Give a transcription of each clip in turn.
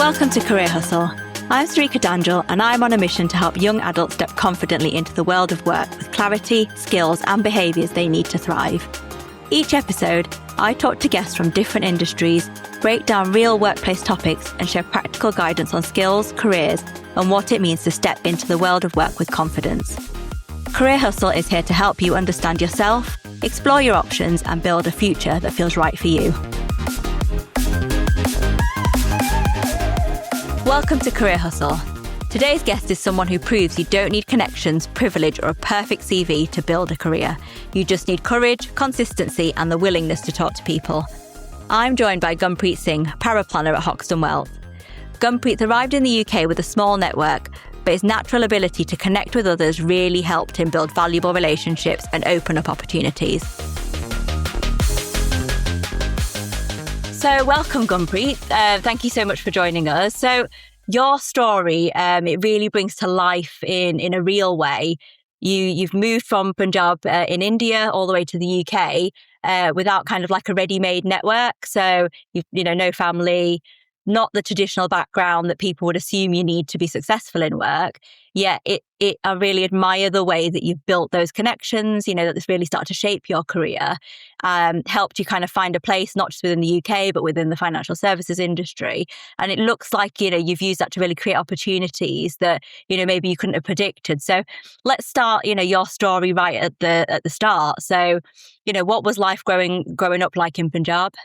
Welcome to Career Hustle. I'm Sarika Danjal, and I'm on a mission to help young adults step confidently into the world of work with clarity, skills, and behaviours they need to thrive. Each episode, I talk to guests from different industries, break down real workplace topics, and share practical guidance on skills, careers, and what it means to step into the world of work with confidence. Career Hustle is here to help you understand yourself, explore your options, and build a future that feels right for you. Welcome to Career Hustle. Today's guest is someone who proves you don't need connections, privilege, or a perfect CV to build a career. You just need courage, consistency, and the willingness to talk to people. I'm joined by Gunpreet Singh, Paraplanner at Hoxton Wealth. Gunpreet arrived in the UK with a small network, but his natural ability to connect with others really helped him build valuable relationships and open up opportunities. So welcome, Gunpreet. Thank you so much for joining us. So your story, it really brings to life in a real way. You've moved from Punjab in India all the way to the UK without kind of like a ready-made network. So you've no family, not the traditional background that people would assume you need to be successful in work. Yet I really admire the way that you've built those connections, that this really started to shape your career, helped you kind of find a place, not just within the UK, but within the financial services industry. And it looks like, you've used that to really create opportunities that, maybe you couldn't have predicted. So let's start, your story right at the start. So, what was life growing up like in Punjab?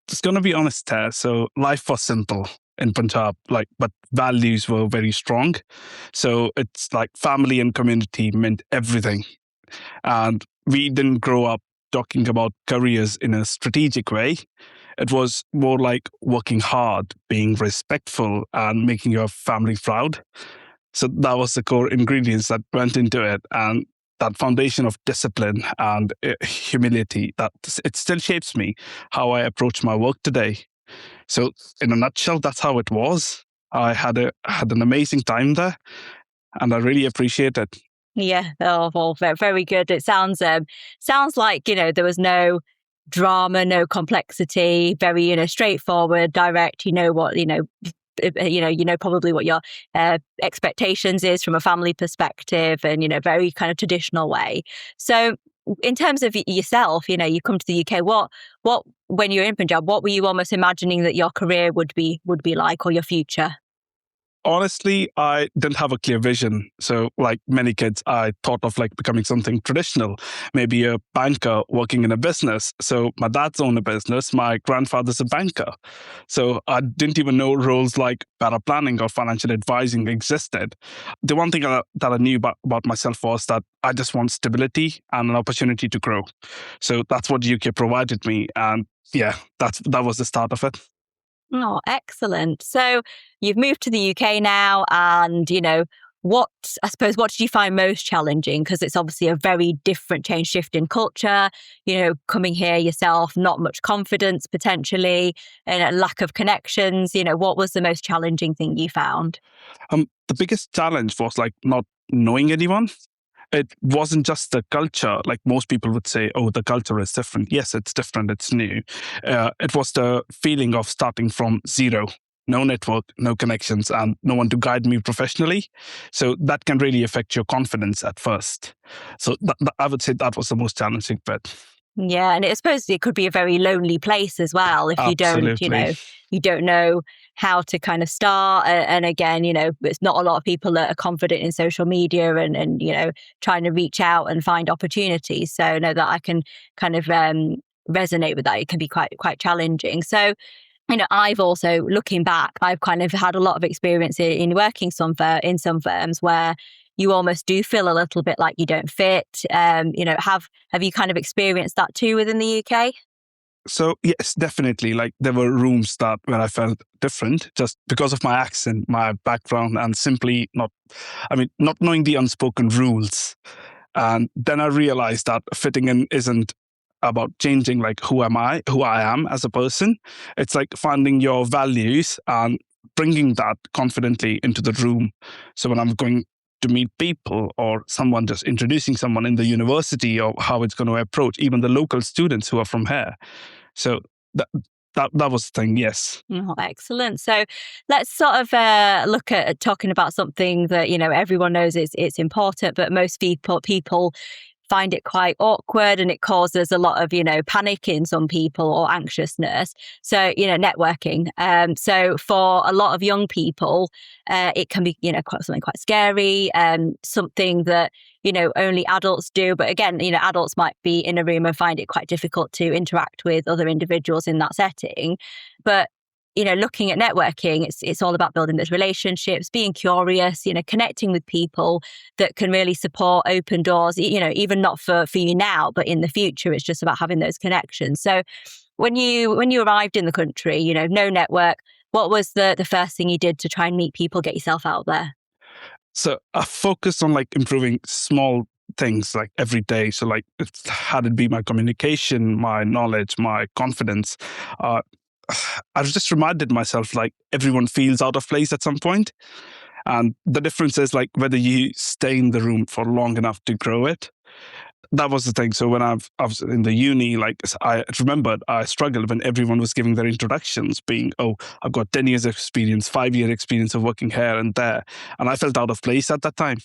It's going to be honest here. So life was simple in Punjab, but values were very strong. So it's like family and community meant everything. And we didn't grow up talking about careers in a strategic way. It was more like working hard, being respectful, and making your family proud. So that was the core ingredients that went into it. And that foundation of discipline and humility, that it still shapes me, how I approach my work today. So in a nutshell, that's how it was. I had an amazing time there, and I really appreciate it. Yeah, well, very good. It sounds like, there was no drama, no complexity, very, straightforward, direct, probably what your expectations is from a family perspective and, very kind of traditional way. So in terms of yourself, you come to the UK, what when you're in Punjab, what were you almost imagining that your career would be like, or your future? Honestly, I didn't have a clear vision. So like many kids, I thought of becoming something traditional, maybe a banker working in a business. So my dad's owned a business. My grandfather's a banker. So I didn't even know roles like paraplanning or financial advising existed. The one thing that I knew about myself was that I just want stability and an opportunity to grow. So that's what the UK provided me. And yeah, that was the start of it. Oh, excellent. So you've moved to the UK now, and, what did you find most challenging? Because it's obviously a very different shift in culture, coming here yourself, not much confidence potentially, and a lack of connections. What was the most challenging thing you found? The biggest challenge was not knowing anyone. It wasn't just the culture. Like most people would say, oh, the culture is different. Yes, it's different. It's new. It was the feeling of starting from zero. No network, no connections, and no one to guide me professionally. So that can really affect your confidence at first. So I would say that was the most challenging bit. Yeah, and I suppose it could be a very lonely place as well if Absolutely. you don't know how to kind of start. And again, it's not a lot of people that are confident in social media and trying to reach out and find opportunities. So know that I can kind of resonate with that. It can be quite challenging. So, I've also, looking back, I've kind of had a lot of experience in working in some firms where you almost do feel a little bit like you don't fit. Have you kind of experienced that too within the UK? So yes, definitely. There were rooms where I felt different just because of my accent, my background, and simply not knowing the unspoken rules. And then I realized that fitting in isn't about changing who I am as a person. It's finding your values and bringing that confidently into the room. So when I'm going to meet people or someone just introducing someone in the university or how it's going to approach even the local students who are from here. So that was the thing. Yes. Oh, excellent. So let's sort of look at talking about something that, everyone knows it's important, but most people find it quite awkward, and it causes a lot of, panic in some people or anxiousness. So, networking. So for a lot of young people, it can be, something quite scary, something that, only adults do. But again, adults might be in a room and find it quite difficult to interact with other individuals in that setting. But looking at networking, it's all about building those relationships, being curious, connecting with people that can really support, open doors, even not for you now, but in the future. It's just about having those connections. So when you arrived in the country, no network, what was the first thing you did to try and meet people, get yourself out there? So I focused on like improving small things like every day. So like had it be my communication, my knowledge, my confidence. Uh, I just reminded myself like everyone feels out of place at some point. And the difference is like whether you stay in the room for long enough to grow it. That was the thing. So when I was in the uni, like I remembered I struggled when everyone was giving their introductions being, oh, I've got 10 years experience, 5-year experience of working here and there. And I felt out of place at that time.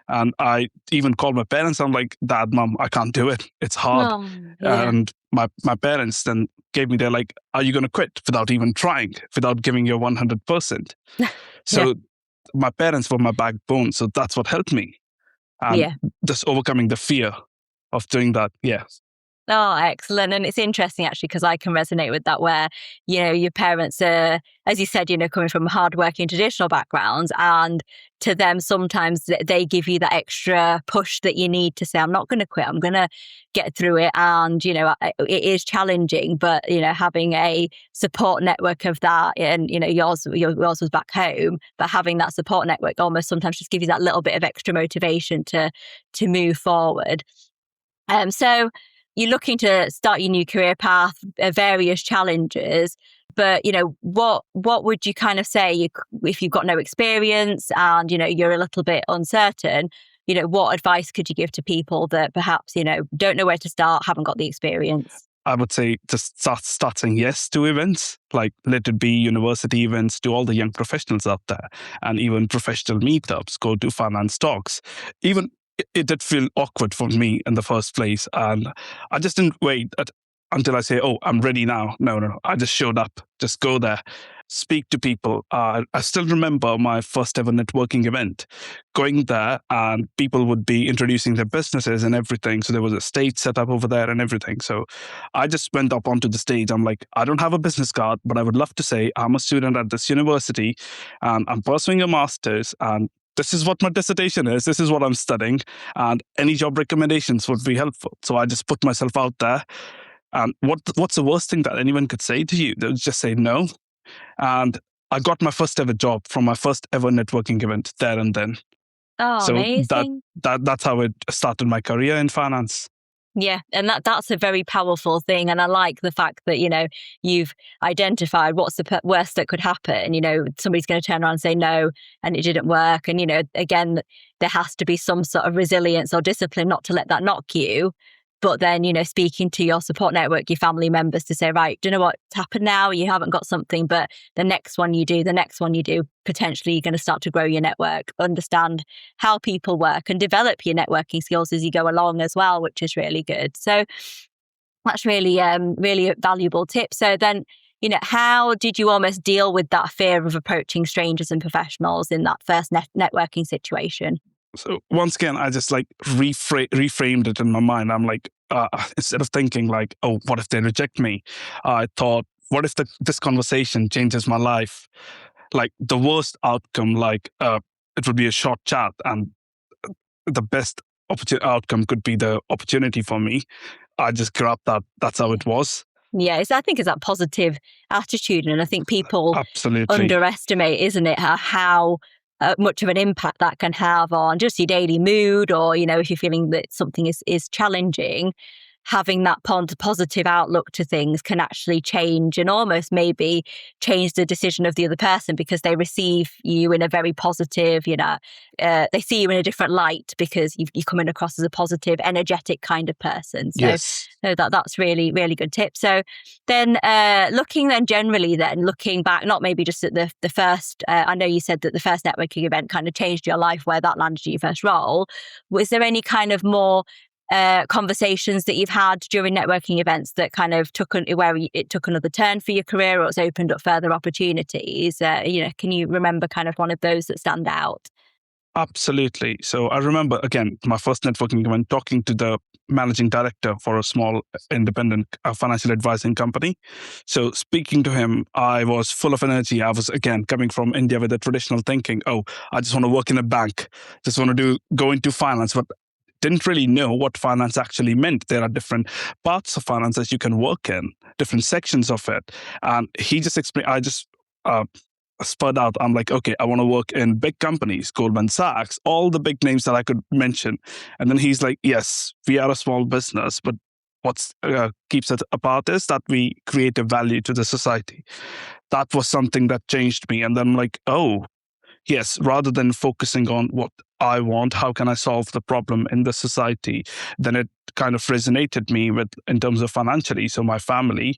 And I even called my parents. I'm like, Dad, Mom, I can't do it. It's hard. Oh, yeah. And my parents then gave me, they're like, are you going to quit without even trying, without giving your 100%? So Yeah. my parents were my backbone. So that's what helped me. And Yeah. just overcoming the fear of doing that. Yeah. Oh, excellent. And it's interesting actually, because I can resonate with that where, your parents are, as you said, coming from hardworking traditional backgrounds, and to them, sometimes they give you that extra push that you need to say, I'm not going to quit. I'm going to get through it. And, it is challenging, but, having a support network of that, and, yours was back home, but having that support network almost sometimes just gives you that little bit of extra motivation to move forward. So you're looking to start your new career path, various challenges, but what would you kind of say if you've got no experience and you're a little bit uncertain? What advice could you give to people that perhaps don't know where to start, haven't got the experience? I would say just start saying yes to events, like let it be university events, to all the young professionals out there, and even professional meetups, go to finance talks. Even it did feel awkward for me in the first place. And I just didn't wait until I say, oh, I'm ready now. No. I just showed up, just go there, speak to people. I still remember my first ever networking event, going there, and people would be introducing their businesses and everything. So there was a stage set up over there and everything. So I just went up onto the stage. I'm like, I don't have a business card, but I would love to say I'm a student at this university and I'm pursuing a master's, and this is what my dissertation is. This is what I'm studying, and any job recommendations would be helpful. So I just put myself out there. And what's the worst thing that anyone could say to you? They would just say no. And I got my first ever job from my first ever networking event there and then. Oh, So amazing. that's how it started my career in finance. Yeah, and that's a very powerful thing. And I like the fact that, you've identified what's the worst that could happen. Somebody's going to turn around and say no, and it didn't work. And, again, there has to be some sort of resilience or discipline not to let that knock you. But then, speaking to your support network, your family members, to say, right, do you know what's happened now? You haven't got something, but the next one you do, potentially you're going to start to grow your network, understand how people work, and develop your networking skills as you go along as well, which is really good. So that's really, really a valuable tip. So then, how did you almost deal with that fear of approaching strangers and professionals in that first networking situation? So once again, I just like reframed it in my mind. I'm like, instead of thinking like, oh, what if they reject me? I thought, what if this conversation changes my life? Like the worst outcome, like it would be a short chat, and the best outcome could be the opportunity for me. I just grabbed that. That's how it was. Yeah, I think it's that positive attitude. And I think people Absolutely underestimate, isn't it, how much of an impact that can have on just your daily mood, or, if you're feeling that something is challenging. having that positive outlook to things can actually change and almost maybe change the decision of the other person, because they receive you in a very positive, they see you in a different light because you're coming across as a positive, energetic kind of person. So Yes. that's really, really good tip. So then looking back, not maybe just at the first, I know you said that the first networking event kind of changed your life, where that landed you your first role. Was there any kind of more conversations that you've had during networking events that kind of it took another turn for your career, or it's opened up further opportunities? Can you remember kind of one of those that stand out? Absolutely. So I remember, again, my first networking event, talking to the managing director for a small independent financial advising company. So speaking to him, I was full of energy. I was, again, coming from India with the traditional thinking, oh, I just want to work in a bank, just want to go into finance, but didn't really know what finance actually meant. There are different parts of finance that you can work in, different sections of it. And he just explained, I just spurred out. I'm like, okay, I want to work in big companies, Goldman Sachs, all the big names that I could mention. And then he's like, yes, we are a small business, but what keeps it apart is that we create a value to the society. That was something that changed me. And then I'm like, oh, yes, rather than focusing on what I want, how can I solve the problem in the society, then it kind of resonated me with in terms of financially. So my family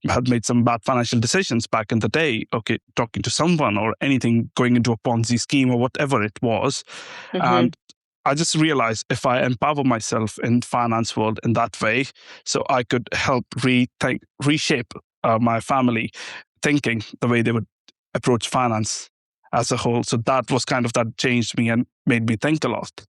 had made some bad financial decisions back in the day. Okay, talking to someone or anything, going into a Ponzi scheme or whatever it was. Mm-hmm. And I just realized if I empower myself in finance world in that way, so I could help reshape my family thinking, the way they would approach finance as a whole. So that was kind of that changed me and made me think a lot.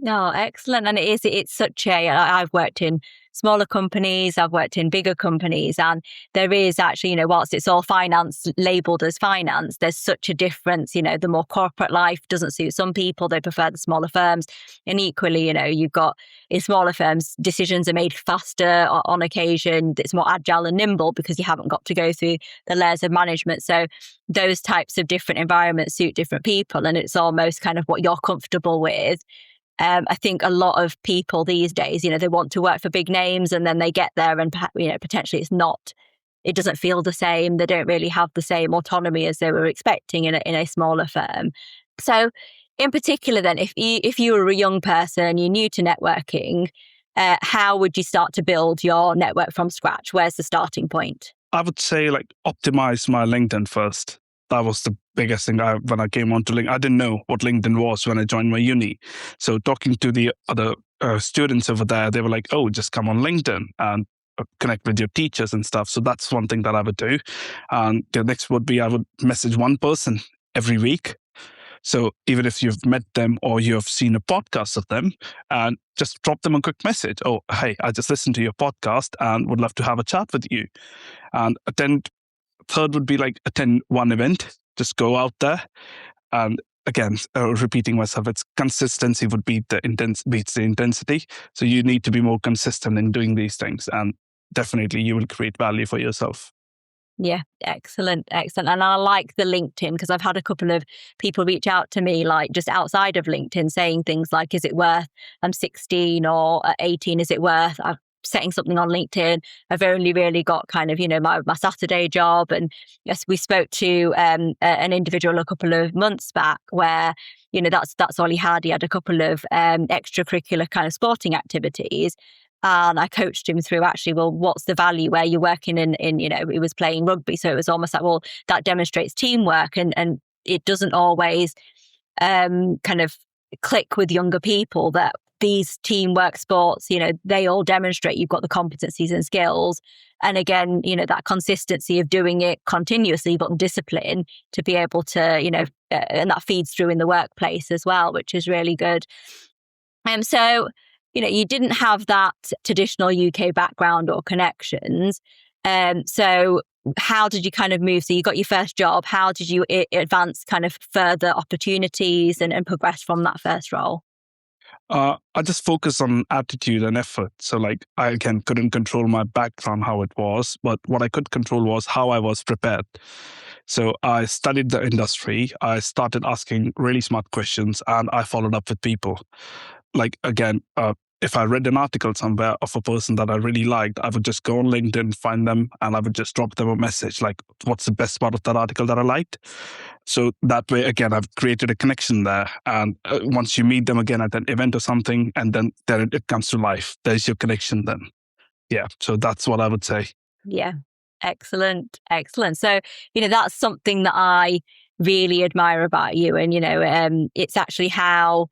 No, excellent. And it's such I've worked in smaller companies, I've worked in bigger companies, and there is actually, whilst it's all finance, labeled as finance, there's such a difference. The more corporate life doesn't suit some people, they prefer the smaller firms. And equally, you've got in smaller firms, decisions are made faster on occasion. It's more agile and nimble because you haven't got to go through the layers of management. So those types of different environments suit different people, and it's almost kind of what you're comfortable with. I think a lot of people these days, they want to work for big names, and then they get there and, potentially it doesn't feel the same. They don't really have the same autonomy as they were expecting in a smaller firm. So in particular then, if you were a young person, you're new to networking, how would you start to build your network from scratch? Where's the starting point? I would say optimize my LinkedIn first. That was the biggest thing when I came onto LinkedIn. I didn't know what LinkedIn was when I joined my uni. So talking to the other students over there, they were like, oh, just come on LinkedIn and connect with your teachers and stuff. So that's one thing that I would do. And the next would be I would message one person every week. So even if you've met them or you have seen a podcast of them, and just drop them a quick message. Oh, hey, I just listened to your podcast and would love to have a chat with you. And third would be attend one event, just go out there. And again, repeating myself, it's consistency would beats the intensity. So you need to be more consistent in doing these things. And definitely you will create value for yourself. Yeah, excellent. And I like the LinkedIn, because I've had a couple of people reach out to me just outside of LinkedIn saying things like, is it worth, I'm 16 or 18, is it worth setting something on LinkedIn? I've only really got kind of, my Saturday job. And yes, we spoke to an individual a couple of months back where, that's all he had. He had a couple of extracurricular kind of sporting activities. And I coached him through actually, well, what's the value where you're working in, he was playing rugby. So it was almost like, well, that demonstrates teamwork, and it doesn't always kind of click with younger people that these teamwork sports, they all demonstrate you've got the competencies and skills. And again, that consistency of doing it continuously, but discipline to be able to, and that feeds through in the workplace as well, which is really good. So, you didn't have that traditional UK background or connections. So how did you kind of move? So you got your first job. How did you advance kind of further opportunities and progress from that first role? I just focused on attitude and effort. So I again couldn't control my background, how it was, but what I could control was how I was prepared. So I studied the industry. I started asking really smart questions, and I followed up with people. Again, if I read an article somewhere of a person that I really liked, I would just go on LinkedIn, find them, and I would just drop them a message like, what's the best part of that article that I liked? So that way, again, I've created a connection there. And once you meet them again at an event or something, and then it comes to life, there's your connection then. Yeah. So that's what I would say. Yeah. Excellent. Excellent. So, that's something that I really admire about you. And, it's actually how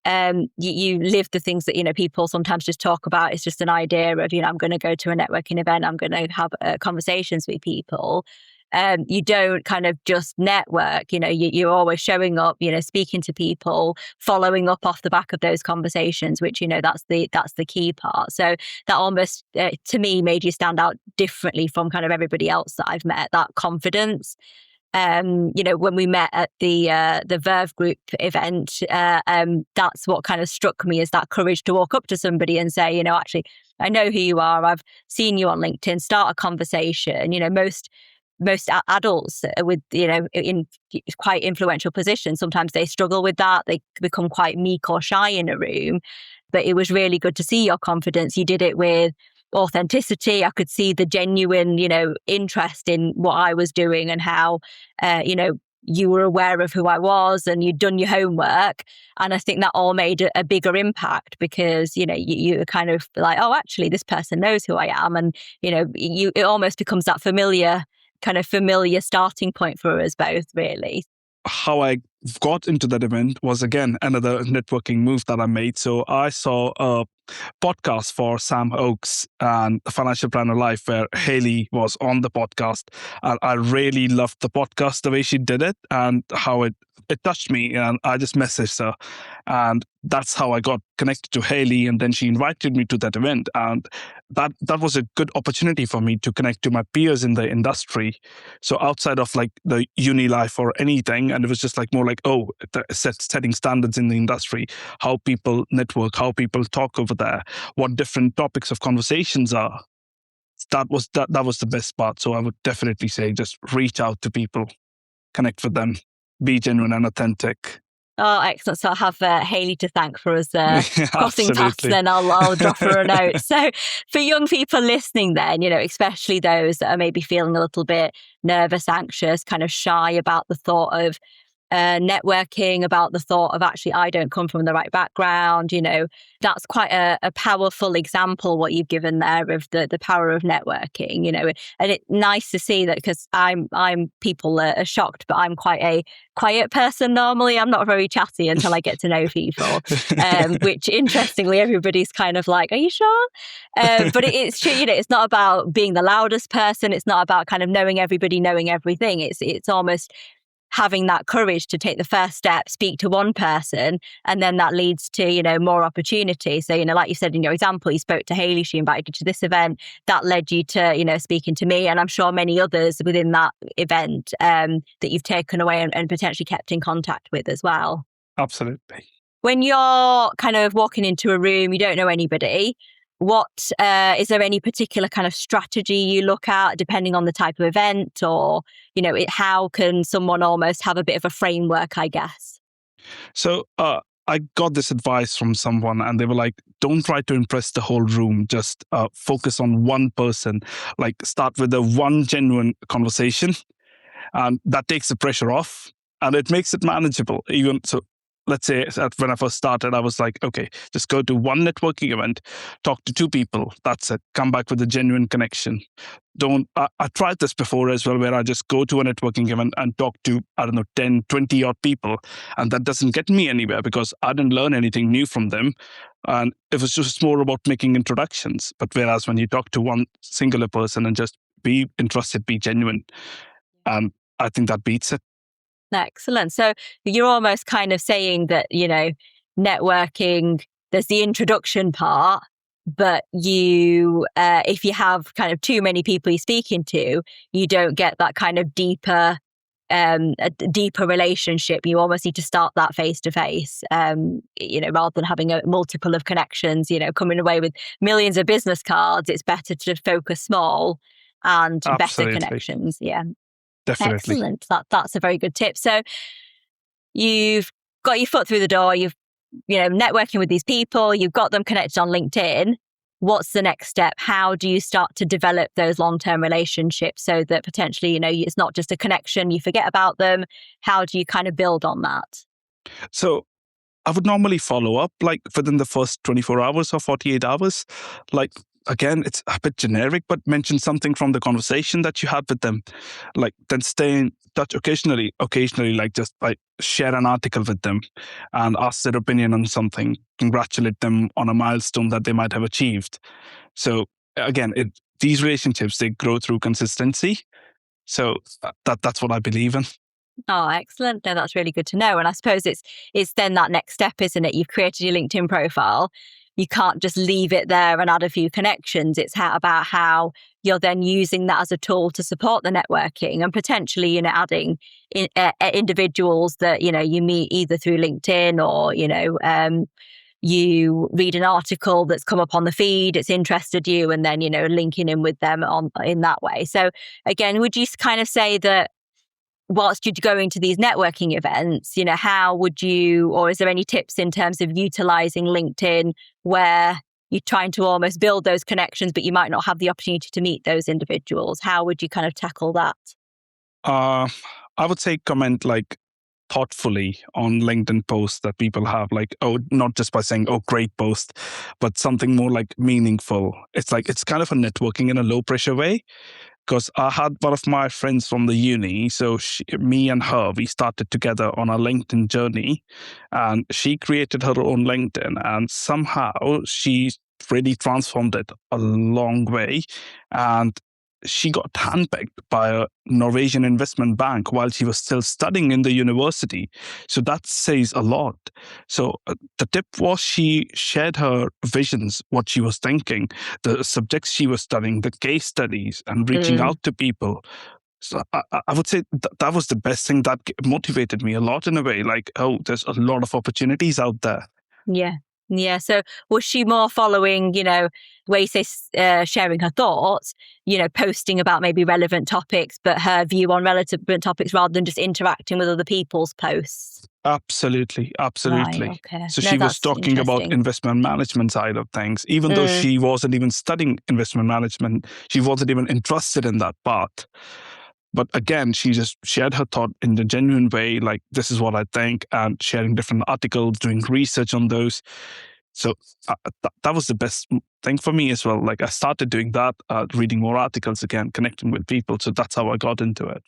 you live the things that, people sometimes just talk about. It's just an idea of, I'm going to go to a networking event. I'm going to have conversations with people. You don't kind of just network, you're always showing up, speaking to people, following up off the back of those conversations, which, that's the key part. So that almost, to me, made you stand out differently from kind of everybody else that I've met, that confidence. When we met at the Verve Group event, that's what kind of struck me, is that courage to walk up to somebody and say, actually, I know who you are. I've seen you on LinkedIn, start a conversation. Most adults with, in quite influential positions, sometimes they struggle with that. They become quite meek or shy in a room. But it was really good to see your confidence. You did it with authenticity. I could see the genuine, interest in what I was doing and how, you were aware of who I was and you'd done your homework. And I think that all made a bigger impact because, you're kind of like, oh, actually, this person knows who I am. And, it almost becomes that familiar starting point for us both, really. How I got into that event was, again, another networking move that I made. So I saw a podcast for Sam Oakes and Financial Planner Life where Haley was on the podcast. And I really loved the podcast, the way she did it and how it touched me. And I just messaged her. And that's how I got connected to Haley. And then she invited me to that event. And that was a good opportunity for me to connect to my peers in the industry. So outside of like the uni life or anything, and it was just like more like, setting standards in the industry, how people network, how people talk over there, what different topics of conversations are. That was the best part. So I would definitely say just reach out to people, connect with them, be genuine and authentic. Oh, excellent. So I'll have Haley to thank for us crossing paths, Absolutely. then I'll drop her a note. So for young people listening then, especially those that are maybe feeling a little bit nervous, anxious, kind of shy about the thought of networking, about the thought of actually, I don't come from the right background, that's quite a powerful example what you've given there of the power of networking, and it's nice to see that because I'm people are shocked, but I'm quite a quiet person normally. I'm not very chatty until I get to know people, which interestingly, everybody's kind of like, are you sure? But it's true, it's not about being the loudest person. It's not about kind of knowing everybody, knowing everything. It's almost having that courage to take the first step, speak to one person, and then that leads to, more opportunity. So, like you said in your example, you spoke to Haley, she invited you to this event, that led you to, speaking to me, and I'm sure many others within that event that you've taken away and potentially kept in contact with as well. Absolutely. When you're kind of walking into a room, you don't know anybody, what is there any particular kind of strategy you look at depending on the type of event, or how can someone almost have a bit of a framework, I guess? So I got this advice from someone and they were like, don't try to impress the whole room, just focus on one person, like start with a one genuine conversation, and that takes the pressure off and it makes it manageable. Even so, let's say when I first started, I was like, okay, just go to one networking event, talk to two people. That's it. Come back with a genuine connection. I tried this before as well, where I just go to a networking event and talk to, 10, 20 odd people. And that doesn't get me anywhere because I didn't learn anything new from them. And it was just more about making introductions. But whereas when you talk to one singular person and just be interested, be genuine, I think that beats it. Excellent. So you're almost kind of saying that, networking, there's the introduction part, but if you have kind of too many people you're speaking to, you don't get that kind of deeper relationship. You almost need to start that face to face, rather than having a multiple of connections, coming away with millions of business cards. It's better to focus small and Absolutely. better connections. Yeah. Definitely. Excellent. That's a very good tip. So you've got your foot through the door, you've networking with these people, you've got them connected on LinkedIn. What's the next step? How do you start to develop those long-term relationships so that potentially, it's not just a connection, you forget about them? How do you kind of build on that? So I would normally follow up like within the first 24 hours or 48 hours. Like, again, it's a bit generic, but mention something from the conversation that you had with them. Like, then stay in touch occasionally, like just like share an article with them and ask their opinion on something, congratulate them on a milestone that they might have achieved. So again, these relationships, they grow through consistency. So that's what I believe in. Oh, excellent. No, that's really good to know. And I suppose it's then that next step, isn't it? You've created your LinkedIn profile. You can't just leave it there and add a few connections. It's about how you're then using that as a tool to support the networking and potentially, adding individuals that, you meet either through LinkedIn or, you read an article that's come up on the feed, it's interested you, and then, linking in with them in that way. So again, would you kind of say that whilst you're going to these networking events, how would you, or is there any tips in terms of utilizing LinkedIn where you're trying to almost build those connections, but you might not have the opportunity to meet those individuals? How would you kind of tackle that? I would say comment like thoughtfully on LinkedIn posts that people have, like, not just by saying, great post, but something more like meaningful. It's kind of a networking in a low pressure way. Because I had one of my friends from the uni, so me and her, we started together on a LinkedIn journey, and she created her own LinkedIn, and somehow she really transformed it a long way. And she got handpicked by a Norwegian investment bank while she was still studying in the university. So that says a lot. So the tip was she shared her visions, what she was thinking, the subjects she was studying, the case studies, and reaching out to people. So I would say that was the best thing that motivated me a lot in a way. Like, there's a lot of opportunities out there. Yeah. Yeah. So was she more following, where you say sharing her thoughts, posting about maybe relevant topics, but her view on relevant topics rather than just interacting with other people's posts? Absolutely. Right, okay. So she was talking about investment management side of things, even though she wasn't even studying investment management. She wasn't even interested in that part. But again, she just shared her thought in a genuine way, like, this is what I think, and sharing different articles, doing research on those. So that was the best thing for me as well. Like, I started doing that, reading more articles again, connecting with people. So that's how I got into it.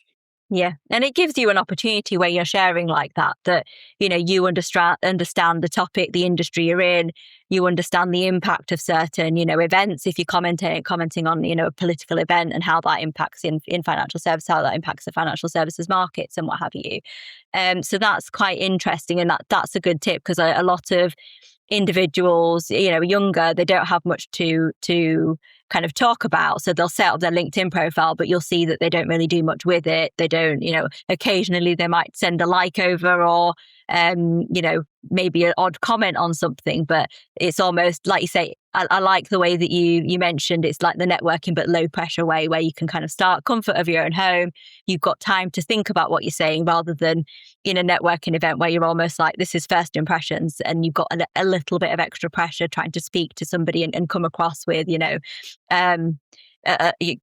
Yeah. And it gives you an opportunity where you're sharing like that, you understand the topic, the industry you're in, you understand the impact of certain, events. If you're commenting on, a political event and how that impacts in financial services, how that impacts the financial services markets and what have you. So that's quite interesting. And that's a good tip, because a lot of individuals, younger, they don't have much to kind of talk about. So they'll set up their LinkedIn profile, but you'll see that they don't really do much with it. They don't, occasionally they might send a like over or, maybe an odd comment on something, but it's almost like you say, I like the way that you mentioned it's like the networking, but low pressure way where you can kind of start comfort of your own home. You've got time to think about what you're saying rather than in a networking event where you're almost like, this is first impressions and you've got a little bit of extra pressure trying to speak to somebody and come across with, you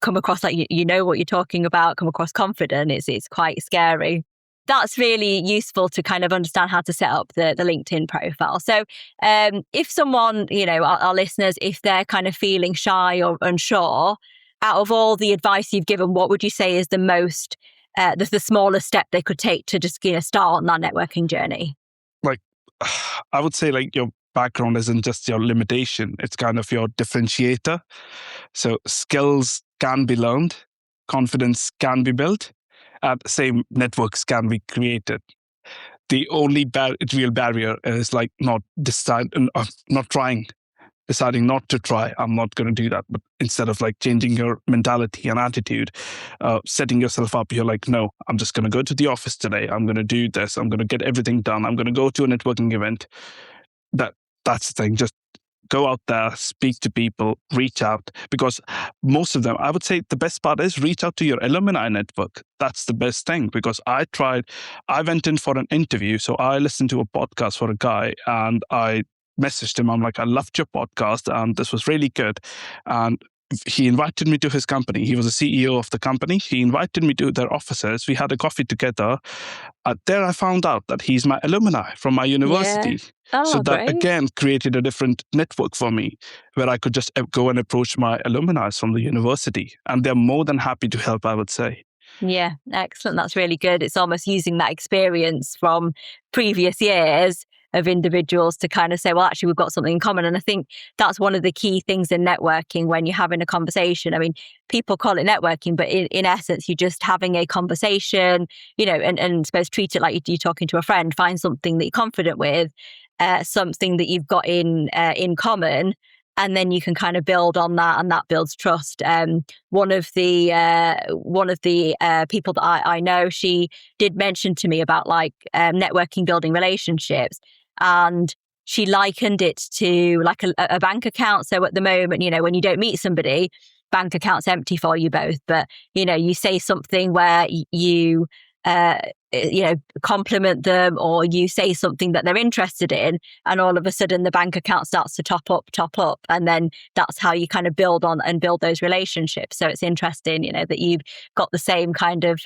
come across like you know what you're talking about, come across confident. It's quite scary. That's really useful to kind of understand how to set up the LinkedIn profile. So if someone, our listeners, if they're kind of feeling shy or unsure, out of all the advice you've given, what would you say is the most, the smallest step they could take to just start on that networking journey? Like, I would say like your background isn't just your limitation, it's kind of your differentiator. So skills can be learned, confidence can be built, and same networks can be created. The only real barrier is like not trying, deciding not to try. I'm not going to do that. But instead of like changing your mentality and attitude, setting yourself up, you're like, no, I'm just going to go to the office today. I'm going to do this. I'm going to get everything done. I'm going to go to a networking event. That's the thing. Just go out there, speak to people, reach out, because most of them, I would say the best part is reach out to your alumni network. That's the best thing, because I went in for an interview. So I listened to a podcast for a guy and I messaged him. I'm like, I loved your podcast and this was really good. And he invited me to his company. He was a CEO of the company. He invited me to their offices. We had a coffee together. There I found out that he's my alumni from my university. Yeah. Oh, so that great. again created a different network for me where I could just go and approach my alumni from the university. And they're more than happy to help, I would say. Yeah, excellent. That's really good. It's almost using that experience from previous years of individuals to kind of say, well, actually, we've got something in common. And I think that's one of the key things in networking when you're having a conversation. I mean, people call it networking, but in essence, you're just having a conversation, and suppose treat it like you're talking to a friend. Find something that you're confident with, something that you've got in common. And then you can kind of build on that, and that builds trust. One of the people that I know, she did mention to me about networking, building relationships, and she likened it to like a bank account. So at the moment, when you don't meet somebody, bank account's empty for you both. But you say something where you compliment them, or you say something that they're interested in, and all of a sudden the bank account starts to top up, and then that's how you kind of build on and build those relationships. So it's interesting, that you've got the same kind of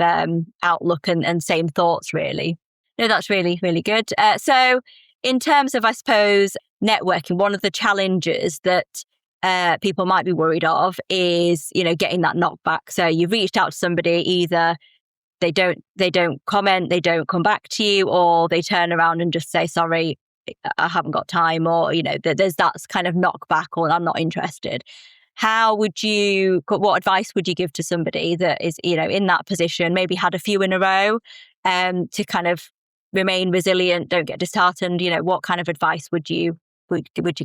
outlook and same thoughts, really. No, that's really, really good. So in terms of, I suppose, networking, one of the challenges that people might be worried of is, getting that knockback. So you've reached out to somebody, either they don't comment, they don't come back to you, or they turn around and just say, sorry, I haven't got time, or, there's that kind of knockback, or I'm not interested. What advice would you give to somebody that is, in that position, maybe had a few in a row, to kind of remain resilient, don't get disheartened? What kind of advice would you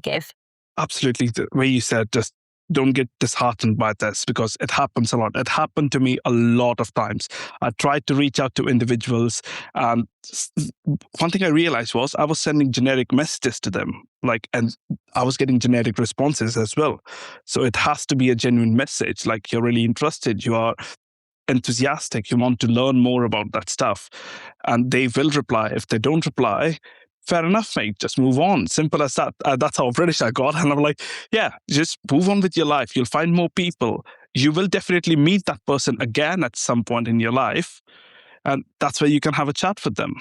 give? Absolutely. The way you said, just don't get disheartened by this, because it happens a lot. It happened to me a lot of times. I tried to reach out to individuals, and one thing I realized was I was sending generic messages to them, and I was getting generic responses as well. So it has to be a genuine message, like you're really interested, you are enthusiastic, you want to learn more about that stuff, and they will reply. If they don't reply, fair enough, mate, just move on. Simple as that. That's how British I got. And I'm like, yeah, just move on with your life. You'll find more people. You will definitely meet that person again at some point in your life. And that's where you can have a chat with them.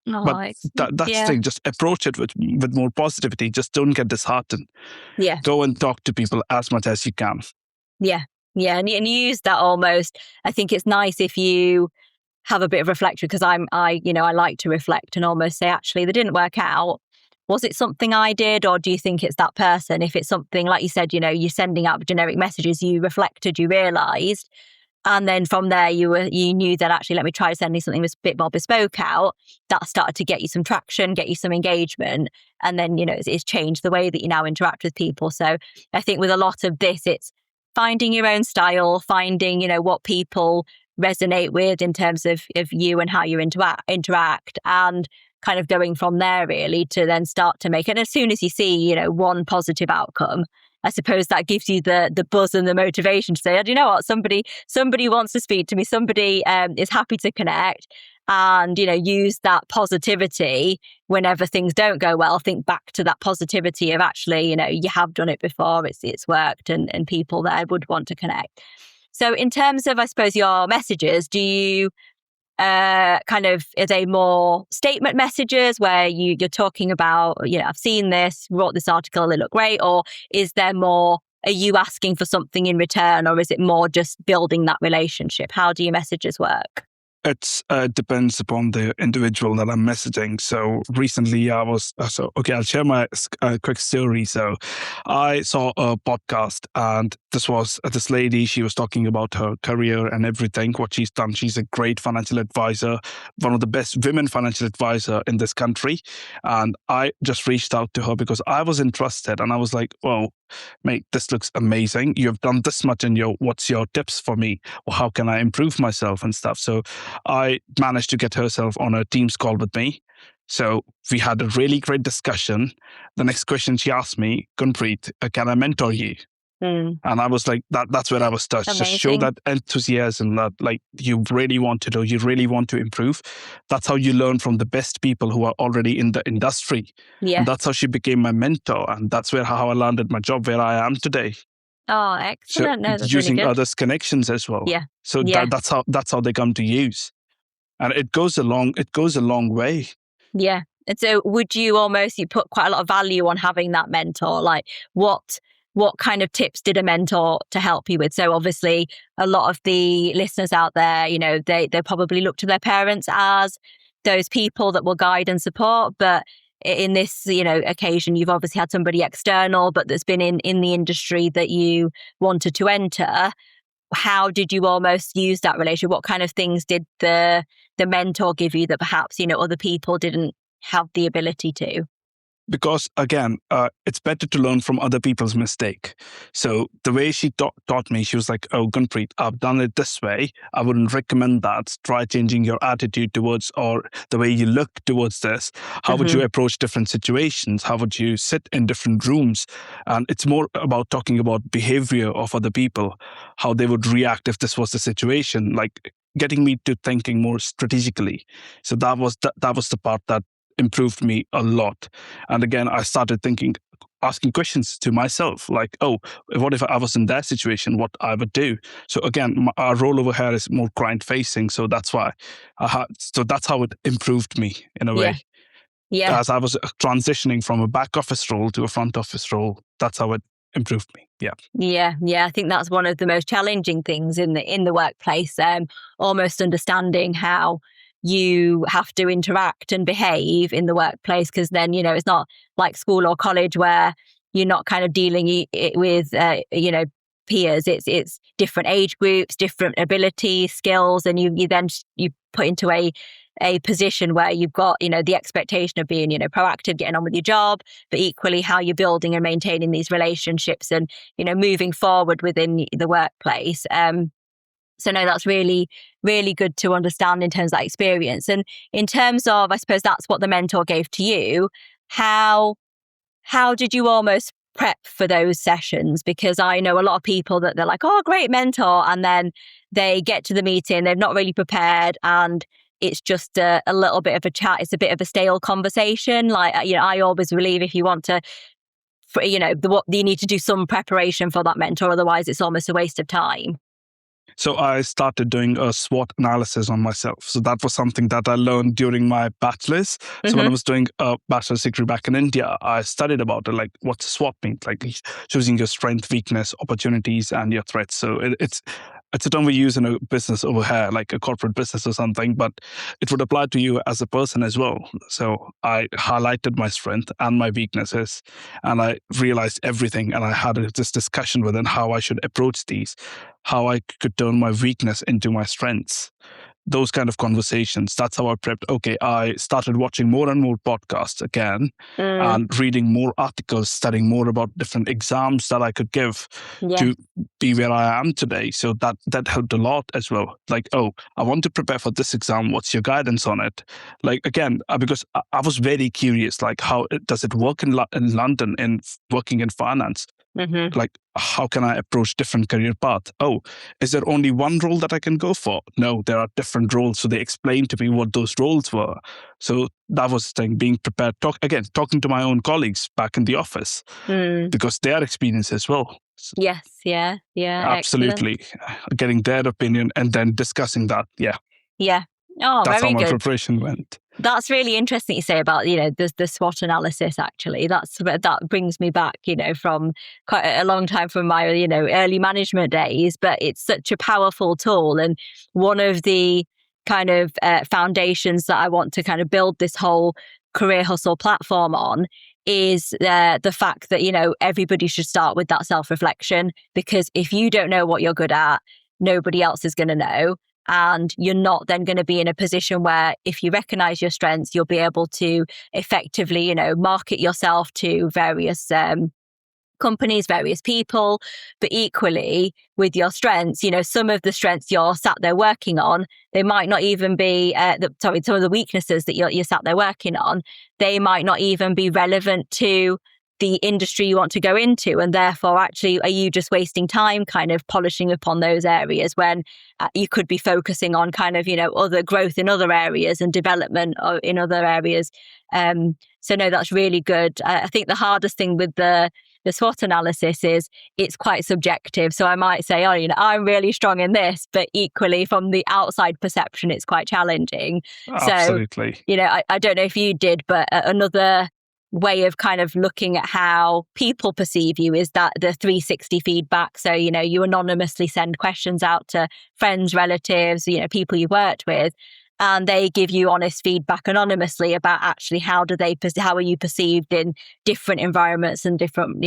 But that's the thing, just approach it with more positivity. Just don't get disheartened. Yeah. Go and talk to people as much as you can. Yeah. Yeah. And you use that almost. I think it's nice if you have a bit of reflection, because I like to reflect and almost say, actually, that didn't work out. Was it something I did, or do you think it's that person? If it's something, like you said, you're sending out generic messages, you reflected, you realised, and then from there you knew that actually, let me try sending something a bit more bespoke out. That started to get you some traction, get you some engagement, and then it's changed the way that you now interact with people. So I think with a lot of this, it's finding your own style, finding what people resonate with in terms of you and how you interact, and kind of going from there, really, to then start to make it. And as soon as you see one positive outcome, I suppose that gives you the buzz and the motivation to say, oh, do you know what, somebody wants to speak to me, somebody is happy to connect, and use that positivity whenever things don't go well. Think back to that positivity of actually you have done it before, it's worked, and people there would want to connect. So in terms of, I suppose, your messages, do you are they more statement messages where you're talking about, I've seen this, wrote this article, it looked great, or is there more, are you asking for something in return, or is it more just building that relationship? How do your messages work? It depends upon the individual that I'm messaging. So recently I'll share my quick story. So I saw a podcast, and this lady, she was talking about her career and everything, what she's done. She's a great financial advisor, one of the best women financial advisor in this country. And I just reached out to her because I was interested, and I was like, well, mate, this looks amazing. You've done this much in what's your tips for me? Or how can I improve myself and stuff? So I managed to get herself on a Teams call with me. So we had a really great discussion. The next question she asked me, Gunpreet, can I mentor you? Mm. And I was like, that's where I was touched. Amazing. Just show that enthusiasm that like you really want to do, you really want to improve. That's how you learn from the best people who are already in the industry. Yeah. And that's how she became my mentor. And that's how I landed my job where I am today. Oh, excellent. So No, that's using really good. others' connections as well. Yeah. So Yeah. that's how they come to use. And it goes a long way. Yeah. And so you put quite a lot of value on having that mentor? Like what kind of tips did a mentor to help you with? So obviously a lot of the listeners out there, they probably look to their parents as those people that will guide and support. But in this, occasion, you've obviously had somebody external, but that's been in the industry that you wanted to enter. How did you almost use that relationship? What kind of things did the mentor give you that perhaps, other people didn't have the ability to? Because again, it's better to learn from other people's mistake. So the way she taught me, she was like, oh, Gunpreet, I've done it this way. I wouldn't recommend that. Try changing your attitude towards or the way you look towards this. How would you approach different situations? How would you sit in different rooms? And it's more about talking about behavior of other people, how they would react if this was the situation, like getting me to thinking more strategically. So that was the part that improved me a lot. And again, I started asking questions to myself, like, oh, what if I was in that situation, what I would do? So again, our role over here is more client facing. So that's why that's how it improved me in a way. Yeah. As I was transitioning from a back office role to a front office role, that's how it improved me. Yeah. Yeah. I think that's one of the most challenging things in the workplace. Almost understanding how you have to interact and behave in the workplace, because then, it's not like school or college where you're not kind of dealing with, peers. It's different age groups, different abilities, skills, and you then put into a position where you've got, the expectation of being, proactive, getting on with your job, but equally how you're building and maintaining these relationships and, moving forward within the workplace. So no, that's really, really good to understand in terms of that experience. And in terms of, I suppose that's what the mentor gave to you. How did you almost prep for those sessions? Because I know a lot of people that they're like, oh, great mentor. And then they get to the meeting, they've not really prepared. And it's just a little bit of a chat. It's a bit of a stale conversation. Like, I always believe if you want to, you need to do some preparation for that mentor. Otherwise, it's almost a waste of time. So I started doing a SWOT analysis on myself. So that was something that I learned during my bachelor's. So when I was doing a bachelor's degree back in India, I studied about it, like what's SWOT mean, like choosing your strength, weakness, opportunities, and your threats. So it's a term we use in a business over here, like a corporate business or something, but it would apply to you as a person as well. So I highlighted my strength and my weaknesses, and I realized everything. And I had this discussion within how I should approach these, how I could turn my weakness into my strengths. Those kind of conversations. That's how I prepped. Okay, I started watching more and more podcasts again and reading more articles, studying more about different exams that I could give to be where I am today. So that helped a lot as well. Like, oh, I want to prepare for this exam. What's your guidance on it? Like, again, because I was very curious, like, how does it work in London in working in finance? Like, how can I approach different career paths? Oh, is there only one role that I can go for? No, there are different roles. So they explained to me what those roles were. So that was the thing, being prepared. Talking to my own colleagues back in the office because they are experienced as well. Yes, yeah. Absolutely. Excellent. Getting their opinion and then discussing that. Yeah. Oh, that's very how my good. preparation went. That's really interesting you say about, the SWOT analysis, actually. That brings me back, from quite a long time from my, early management days, but it's such a powerful tool. And one of the kind of foundations that I want to kind of build this whole career hustle platform on is the fact that, everybody should start with that self-reflection, because if you don't know what you're good at, nobody else is going to know. And you're not then going to be in a position where if you recognize your strengths, you'll be able to effectively, market yourself to various companies, various people, but equally with your strengths, some of the strengths you're sat there working on, they might not even be, some of the weaknesses that you're sat there working on, they might not even be relevant to the industry you want to go into. And therefore, actually, are you just wasting time kind of polishing upon those areas when you could be focusing on kind of, other growth in other areas and development in other areas. So no, that's really good. I think the hardest thing with the SWOT analysis is it's quite subjective. So I might say, I'm really strong in this, but equally from the outside perception, it's quite challenging. Absolutely. So, I don't know if you did, but another way of kind of looking at how people perceive you is that the 360 feedback. So, you anonymously send questions out to friends, relatives, people you worked with, and they give you honest feedback anonymously about actually how are you perceived in different environments and different,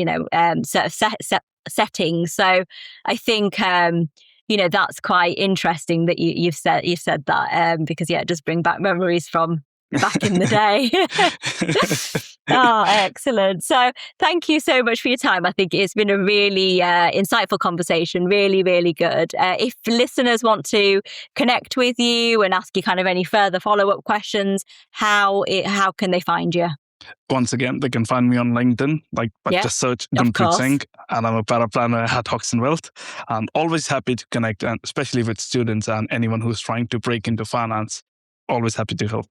sort of settings. So I think, that's quite interesting that you've said that, because it does bring back memories from back in the day. Oh, excellent. So thank you so much for your time. I think it's been a really insightful conversation, really, really good. If listeners want to connect with you and ask you kind of any further follow-up questions, how can they find you? Once again, they can find me on LinkedIn, just search Gunpreet Singh, and I'm a paraplanner at Hoxton Wealth. I'm always happy to connect, and especially with students and anyone who's trying to break into finance. Always happy to help.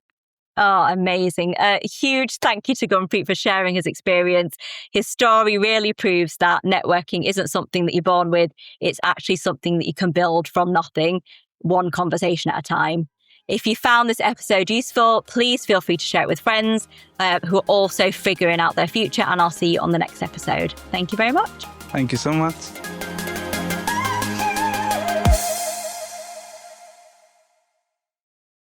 Oh, amazing. A huge thank you to Gunpreet for sharing his experience. His story really proves that networking isn't something that you're born with. It's actually something that you can build from nothing, one conversation at a time. If you found this episode useful, please feel free to share it with friends who are also figuring out their future, and I'll see you on the next episode. Thank you very much. Thank you so much.